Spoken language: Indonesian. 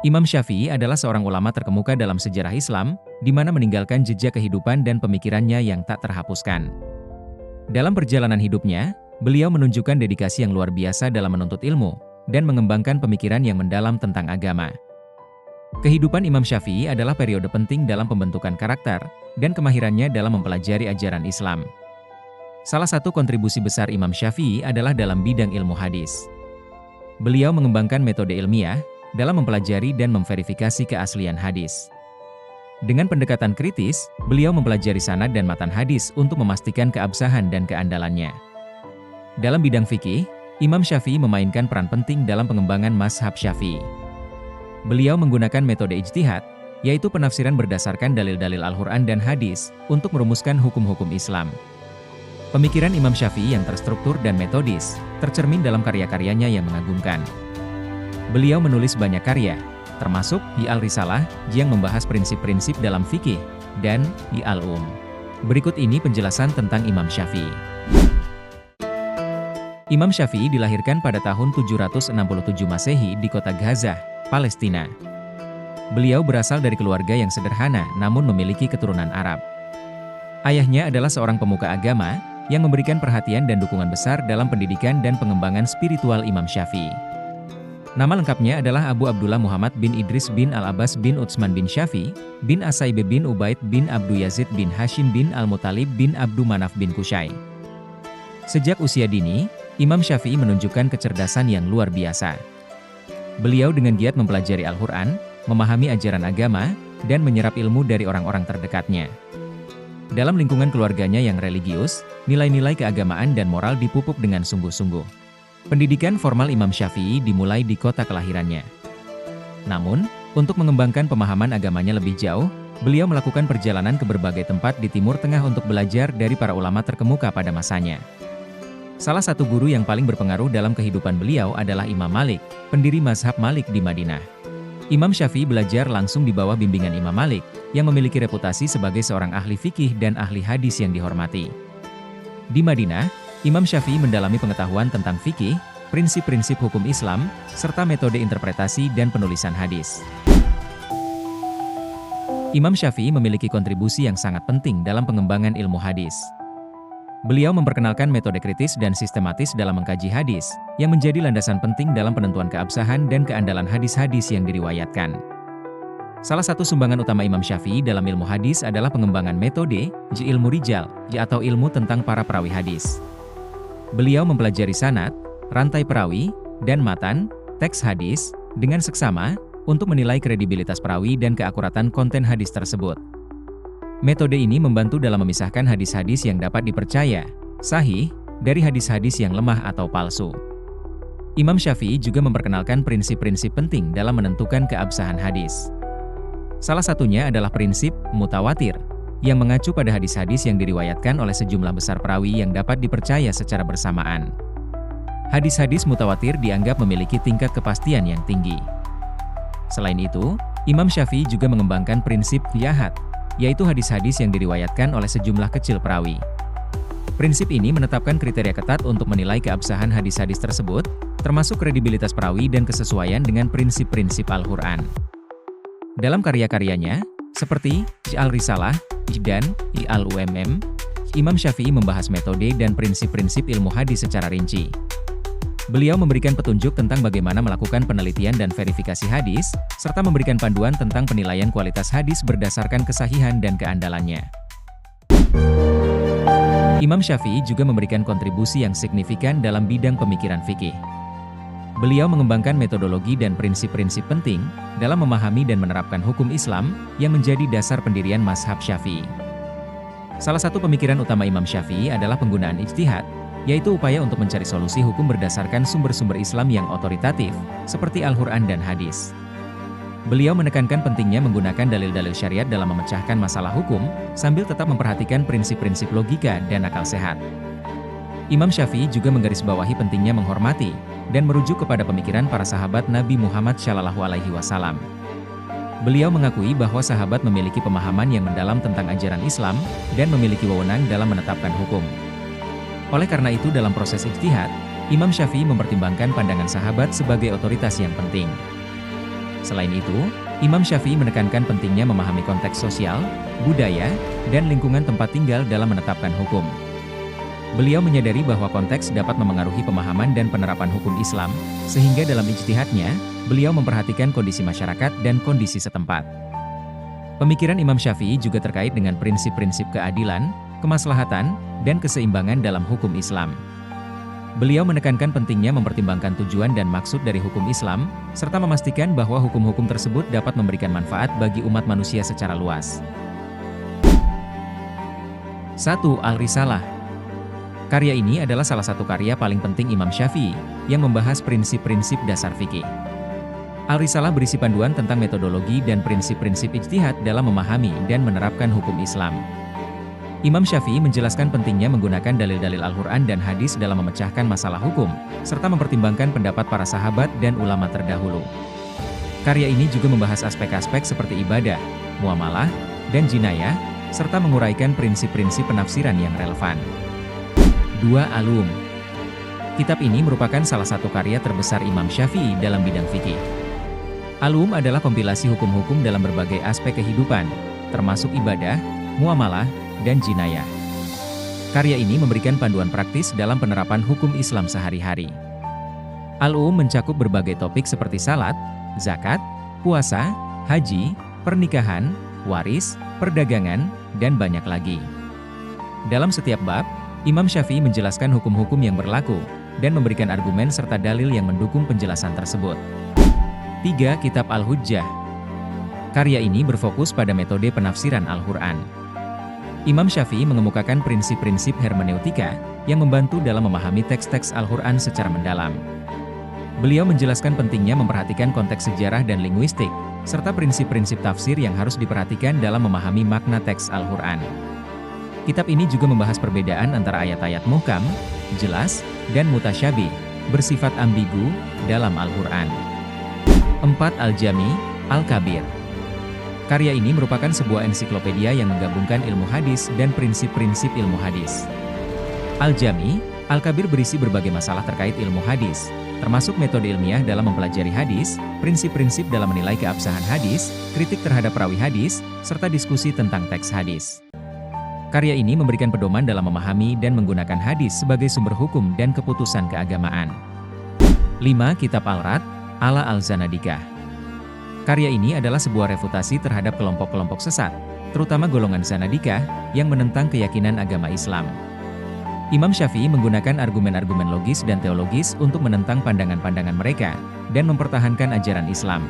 Imam Syafi'i adalah seorang ulama terkemuka dalam sejarah Islam, di mana meninggalkan jejak kehidupan dan pemikirannya yang tak terhapuskan. Dalam perjalanan hidupnya, beliau menunjukkan dedikasi yang luar biasa dalam menuntut ilmu, dan mengembangkan pemikiran yang mendalam tentang agama. Kehidupan Imam Syafi'i adalah periode penting dalam pembentukan karakter, dan kemahirannya dalam mempelajari ajaran Islam. Salah satu kontribusi besar Imam Syafi'i adalah dalam bidang ilmu hadis. Beliau mengembangkan metode ilmiah, dalam mempelajari dan memverifikasi keaslian hadis. Dengan pendekatan kritis, beliau mempelajari sanad dan matan hadis untuk memastikan keabsahan dan keandalannya. Dalam bidang fikih, Imam Syafi'i memainkan peran penting dalam pengembangan mazhab Syafi'i. Beliau menggunakan metode ijtihad, yaitu penafsiran berdasarkan dalil-dalil Al-Quran dan hadis, untuk merumuskan hukum-hukum Islam. Pemikiran Imam Syafi'i yang terstruktur dan metodis, tercermin dalam karya-karyanya yang mengagumkan. Beliau menulis banyak karya, termasuk Al-Risalah, yang membahas prinsip-prinsip dalam fikih, dan Al-Um. Berikut ini penjelasan tentang Imam Syafi'i. Imam Syafi'i dilahirkan pada tahun 767 Masehi di kota Gaza, Palestina. Beliau berasal dari keluarga yang sederhana namun memiliki keturunan Arab. Ayahnya adalah seorang pemuka agama, yang memberikan perhatian dan dukungan besar dalam pendidikan dan pengembangan spiritual Imam Syafi'i. Nama lengkapnya adalah Abu Abdullah Muhammad bin Idris bin Al-Abbas bin Utsman bin Syafi'i, bin Asaibe bin Ubaid bin Abdu Yazid bin Hashim bin Al-Muttalib bin Abdu Manaf bin Qusay. Sejak usia dini, Imam Syafi'i menunjukkan kecerdasan yang luar biasa. Beliau dengan giat mempelajari Al-Quran, memahami ajaran agama, dan menyerap ilmu dari orang-orang terdekatnya. Dalam lingkungan keluarganya yang religius, nilai-nilai keagamaan dan moral dipupuk dengan sungguh-sungguh. Pendidikan formal Imam Syafi'i dimulai di kota kelahirannya. Namun, untuk mengembangkan pemahaman agamanya lebih jauh, beliau melakukan perjalanan ke berbagai tempat di Timur Tengah untuk belajar dari para ulama terkemuka pada masanya. Salah satu guru yang paling berpengaruh dalam kehidupan beliau adalah Imam Malik, pendiri mazhab Malik di Madinah. Imam Syafi'i belajar langsung di bawah bimbingan Imam Malik, yang memiliki reputasi sebagai seorang ahli fikih dan ahli hadis yang dihormati. Di Madinah, Imam Syafi'i mendalami pengetahuan tentang fikih, prinsip-prinsip hukum Islam, serta metode interpretasi dan penulisan hadis. Imam Syafi'i memiliki kontribusi yang sangat penting dalam pengembangan ilmu hadis. Beliau memperkenalkan metode kritis dan sistematis dalam mengkaji hadis, yang menjadi landasan penting dalam penentuan keabsahan dan keandalan hadis-hadis yang diriwayatkan. Salah satu sumbangan utama Imam Syafi'i dalam ilmu hadis adalah pengembangan metode ilmu rijal, atau ilmu tentang para perawi hadis. Beliau mempelajari sanad, rantai perawi, dan matan, teks hadis, dengan seksama, untuk menilai kredibilitas perawi dan keakuratan konten hadis tersebut. Metode ini membantu dalam memisahkan hadis-hadis yang dapat dipercaya, sahih, dari hadis-hadis yang lemah atau palsu. Imam Syafi'i juga memperkenalkan prinsip-prinsip penting dalam menentukan keabsahan hadis. Salah satunya adalah prinsip mutawatir, yang mengacu pada hadis-hadis yang diriwayatkan oleh sejumlah besar perawi yang dapat dipercaya secara bersamaan. Hadis-hadis mutawatir dianggap memiliki tingkat kepastian yang tinggi. Selain itu, Imam Syafi'i juga mengembangkan prinsip ahad, yaitu hadis-hadis yang diriwayatkan oleh sejumlah kecil perawi. Prinsip ini menetapkan kriteria ketat untuk menilai keabsahan hadis-hadis tersebut, termasuk kredibilitas perawi dan kesesuaian dengan prinsip-prinsip Al-Quran. Dalam karya-karyanya, seperti Al-Risalah dan Al-Um, Imam Syafi'i membahas metode dan prinsip-prinsip ilmu hadis secara rinci. Beliau memberikan petunjuk tentang bagaimana melakukan penelitian dan verifikasi hadis, serta memberikan panduan tentang penilaian kualitas hadis berdasarkan kesahihan dan keandalannya. Imam Syafi'i juga memberikan kontribusi yang signifikan dalam bidang pemikiran fikih. Beliau mengembangkan metodologi dan prinsip-prinsip penting dalam memahami dan menerapkan hukum Islam yang menjadi dasar pendirian mazhab Syafi'i. Salah satu pemikiran utama Imam Syafi'i adalah penggunaan ijtihad, yaitu upaya untuk mencari solusi hukum berdasarkan sumber-sumber Islam yang otoritatif, seperti Al-Quran dan hadis. Beliau menekankan pentingnya menggunakan dalil-dalil syariat dalam memecahkan masalah hukum, sambil tetap memperhatikan prinsip-prinsip logika dan akal sehat. Imam Syafi'i juga menggarisbawahi pentingnya menghormati dan merujuk kepada pemikiran para sahabat Nabi Muhammad SAW. Beliau mengakui bahwa sahabat memiliki pemahaman yang mendalam tentang ajaran Islam dan memiliki wewenang dalam menetapkan hukum. Oleh karena itu dalam proses ijtihad, Imam Syafi'i mempertimbangkan pandangan sahabat sebagai otoritas yang penting. Selain itu, Imam Syafi'i menekankan pentingnya memahami konteks sosial, budaya, dan lingkungan tempat tinggal dalam menetapkan hukum. Beliau menyadari bahwa konteks dapat memengaruhi pemahaman dan penerapan hukum Islam, sehingga dalam ijtihadnya, beliau memperhatikan kondisi masyarakat dan kondisi setempat. Pemikiran Imam Syafi'i juga terkait dengan prinsip-prinsip keadilan, kemaslahatan, dan keseimbangan dalam hukum Islam. Beliau menekankan pentingnya mempertimbangkan tujuan dan maksud dari hukum Islam, serta memastikan bahwa hukum-hukum tersebut dapat memberikan manfaat bagi umat manusia secara luas. 1. Al-Risalah. Karya ini adalah salah satu karya paling penting Imam Syafi'i, yang membahas prinsip-prinsip dasar fikih. Al-Risalah berisi panduan tentang metodologi dan prinsip-prinsip ijtihad dalam memahami dan menerapkan hukum Islam. Imam Syafi'i menjelaskan pentingnya menggunakan dalil-dalil Al-Quran dan hadis dalam memecahkan masalah hukum, serta mempertimbangkan pendapat para sahabat dan ulama terdahulu. Karya ini juga membahas aspek-aspek seperti ibadah, muamalah, dan jinayah, serta menguraikan prinsip-prinsip penafsiran yang relevan. 2. Al-Um. Kitab ini merupakan salah satu karya terbesar Imam Syafi'i dalam bidang fikih. Al-Um adalah kompilasi hukum-hukum dalam berbagai aspek kehidupan, termasuk ibadah, muamalah, dan jinayah. Karya ini memberikan panduan praktis dalam penerapan hukum Islam sehari-hari. Al-Um mencakup berbagai topik seperti salat, zakat, puasa, haji, pernikahan, waris, perdagangan, dan banyak lagi. Dalam setiap bab, Imam Syafi'i menjelaskan hukum-hukum yang berlaku, dan memberikan argumen serta dalil yang mendukung penjelasan tersebut. 3. Kitab Al-Hujjah. Karya ini berfokus pada metode penafsiran Al-Quran. Imam Syafi'i mengemukakan prinsip-prinsip hermeneutika yang membantu dalam memahami teks-teks Al-Quran secara mendalam. Beliau menjelaskan pentingnya memperhatikan konteks sejarah dan linguistik, serta prinsip-prinsip tafsir yang harus diperhatikan dalam memahami makna teks Al-Quran. Kitab ini juga membahas perbedaan antara ayat-ayat muhkam, jelas, dan mutasyabih, bersifat ambigu, dalam Al-Quran. 4. Al-Jami, Al-Kabir. Karya ini merupakan sebuah ensiklopedia yang menggabungkan ilmu hadis dan prinsip-prinsip ilmu hadis. Al-Jami, Al-Kabir berisi berbagai masalah terkait ilmu hadis, termasuk metode ilmiah dalam mempelajari hadis, prinsip-prinsip dalam menilai keabsahan hadis, kritik terhadap perawi hadis, serta diskusi tentang teks hadis. Karya ini memberikan pedoman dalam memahami dan menggunakan hadis sebagai sumber hukum dan keputusan keagamaan. 5. Kitab Al-Rad, ala Al-Zanadikah. Karya ini adalah sebuah refutasi terhadap kelompok-kelompok sesat, terutama golongan Zanadikah, yang menentang keyakinan agama Islam. Imam Syafi'i menggunakan argumen-argumen logis dan teologis untuk menentang pandangan-pandangan mereka, dan mempertahankan ajaran Islam.